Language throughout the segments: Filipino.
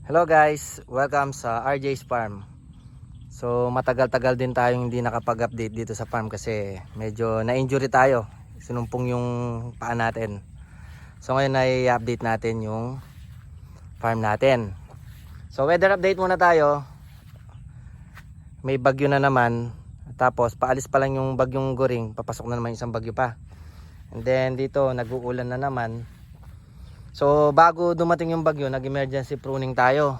Hello guys, welcome sa RJ's Farm. So matagal-tagal din tayong hindi nakapag-update dito sa farm kasi medyo na-injury tayo. Sinumpong yung paa natin. So ngayon ay update natin yung farm natin. So weather update muna tayo. May bagyo na naman. Tapos paalis pa lang yung bagyong Goring, papasok na naman isang bagyo pa. And then dito nag-uulan na naman. So bago dumating yung bagyo, nag-emergency pruning tayo.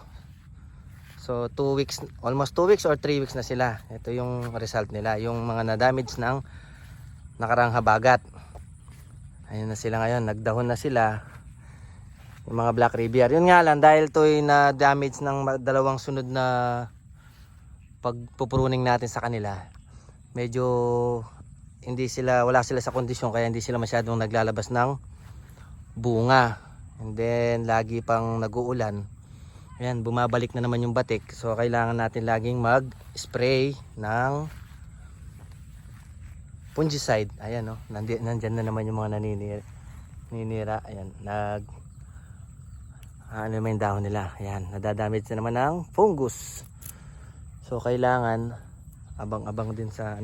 So 2 weeks, almost 2 weeks or 3 weeks na sila. Ito yung result nila, yung mga na-damage ng nakarang habagat. Ayun na sila ngayon, nagdahon na sila. Yung mga Black Rivier. Yun nga lang, dahil to'y na-damage ng dalawang sunod na pagpupruning natin sa kanila, medyo wala sila sa kondisyon, kaya hindi sila masyadong naglalabas ng bunga. And then lagi pang nag-uulan. Ayan, bumabalik na naman yung batik. So kailangan natin laging mag-spray ng fungicide. Ayan, no, nandyan na naman yung mga naninira. Ayan, ano naman yung dahon nila. Ayan, nadadamage na naman ng fungus. So kailangan abang-abang din sa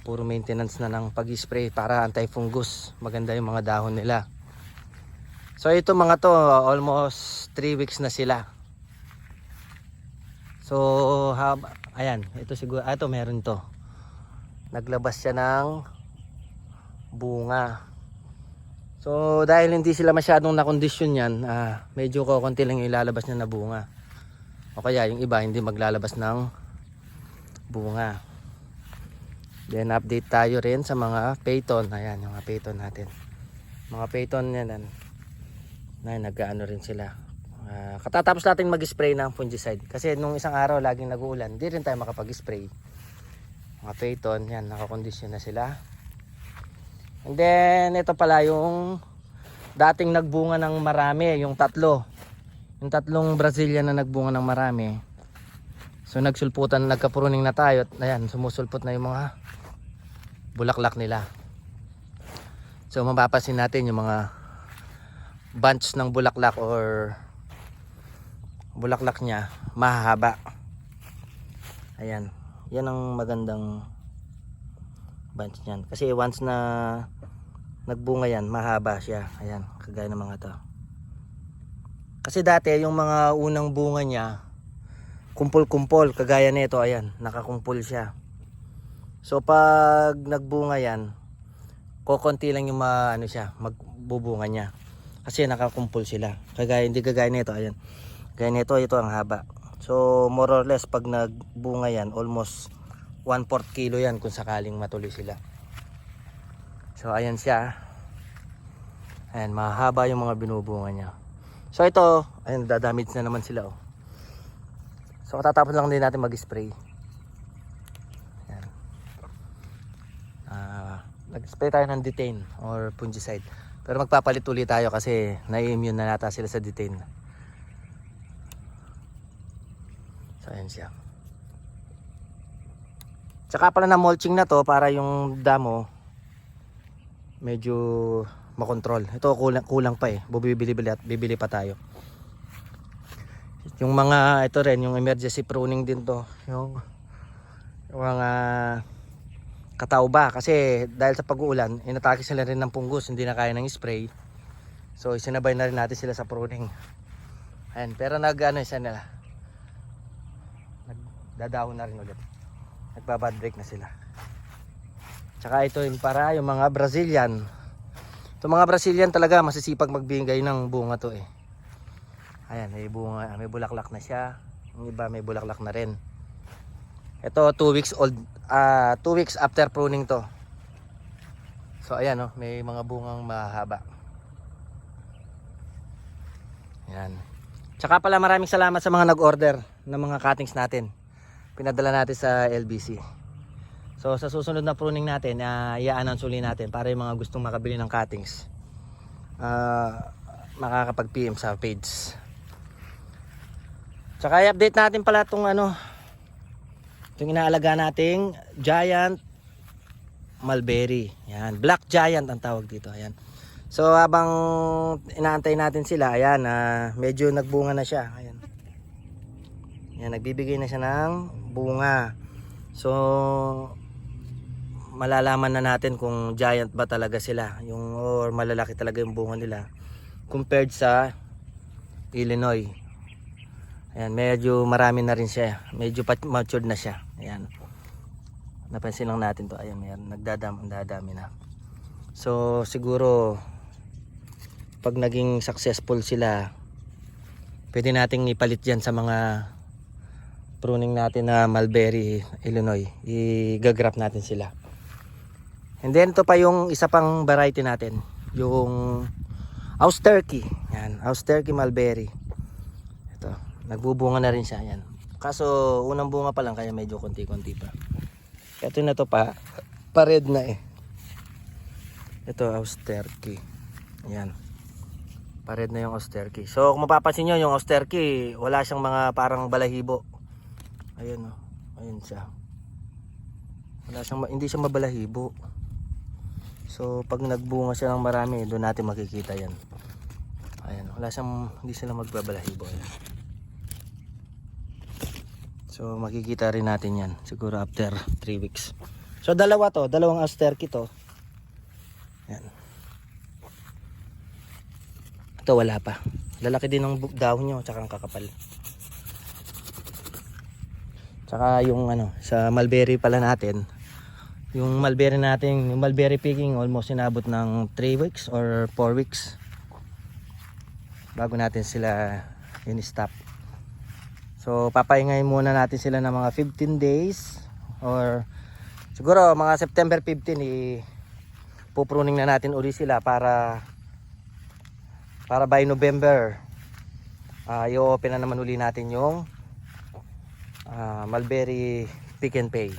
puro maintenance na ng pag-spray para anti-fungus. Maganda yung mga dahon nila. So ito mga to, almost 3 weeks na sila. So ayan, ito siguro, ito meron to. Naglabas siya ng bunga. So dahil hindi sila masyadong nakondisyon yan, medyo konti lang yung ilalabas niya na bunga. O kaya yung iba hindi maglalabas ng bunga. Then update tayo rin sa mga peyton. Ayan, yung mga peyton natin. Mga peyton yan. Nag-ano rin sila. Katatapos natin mag-spray ng fungicide. Kasi nung isang araw laging nag-uulan, di rin tayo makapag-spray. Mga peyton, yan, nakakondisyon na sila. And then, ito pala yung dating nagbunga ng marami, yung tatlo. Yung tatlong Brazilian na nagbunga ng marami. So, nagsulputan, nagka-pruning na tayo. Ayan, sumusulpot na yung mga bulaklak nila. So, mapapansin natin yung mga bunch ng bulaklak or bulaklak niya mahahaba. Ayan, yan ang magandang bunch niyan kasi once na nagbunga yan, mahaba siya. Ayan, kagaya ng mga to. Kasi dati yung mga unang bunga niya kumpol-kumpol, kagaya nito. Ayan, nakakumpol siya. So pag nagbunga yan, kokonti lang yung magbubunga niya. Kasi nakakumpul sila. Hindi kagaya nito, ayan. Kaya nito, ito ang haba. So more or less pag nagbunga yan, almost 1/4 kilo yan kung sakaling matuloy sila. So ayan siya. Ayan, mahaba yung mga binubunga niya. So ito, ayan, dadamage na naman sila, oh. So katatapos lang din natin mag-spray. Ayan. Nag-spray tayo ng detain or fungicide. Pero magpapalit ulit tayo kasi na-immune na nata sila sa detain. So ayan siya. Tsaka pala na mulching na to para yung damo medyo makontrol. Ito kulang pa eh. Bibili pa tayo. Yung mga ito rin, yung emergency pruning din to. Yung mga katauba kasi dahil sa pag-uulan inatake sila rin ng punggos, hindi na kaya ng spray. So isinabay na rin natin sila sa pruning. Ayan, pero isa nila, nagdadahon na rin ulit, nagbabad break na sila. Tsaka ito yung para yung mga Brazilian. Itong mga Brazilian talaga masisipag magbigay ng bunga to eh. Ayan, may bunga, may bulaklak na siya. Yung iba may bulaklak na rin. Ito 2 weeks old, 2 weeks after pruning to. So ayan, oh, may mga bungang mahaba. Ayan. Tsaka pala maraming salamat sa mga nag-order ng mga cuttings natin. Pinadala natin sa LBC. So sa susunod na pruning natin, i-announce ulit natin para yung mga gustong makabili ng cuttings makakapag-PM sa page. Tsaka i-update natin pala itong itong inaalaga nating giant mulberry. Yan, black giant ang tawag dito. Ayan. So habang inaantay natin sila, ayan, medyo nagbunga na siya. Ayan. Ayan, nagbibigay na siya ng bunga. So malalaman na natin kung giant ba talaga sila, yung or malalaki talaga yung bunga nila compared sa Illinois. Ayan, medyo marami na rin siya, medyo matured na siya. Ayan, napansin lang natin to. Ayan, nagdadami na. So siguro pag naging successful sila, pwede nating ipalit yan sa mga pruning natin na mulberry Illinois. I-gagrap natin sila. And then ito pa yung isa pang variety natin, yung Austerky. Yan, Austerky mulberry. Ito, nagbubunga na rin siya. Yan. Kaso unang bunga pa lang kaya medyo konti-konti pa. Ito na to pa red na eh. Ito Austerky. Yan. Pa red na yung Austerky. So kung mapapansin niyo yung Austerky, wala siyang mga parang balahibo. Ayun oh. Ayun siya. Hindi siya mabalahibo. So pag nagbunga siya ng marami, doon natin makikita yan. Ayan, hindi sila magbabalahibo. Ayan. So makikita rin natin yan siguro after 3 weeks. So dalawang Austerky to. Ayan. Ito wala pa. Lalaki din ng dahon nyo, tsaka ang kakapal. Tsaka yung sa mulberry pala natin. Yung mulberry picking almost inabot ng 3 weeks or 4 weeks bago natin sila in-stop. So papahingayin muna natin sila ng mga 15 days or siguro mga September 15 pupruning na natin uli sila para by November i-open na naman uli natin yung mulberry pick and pay.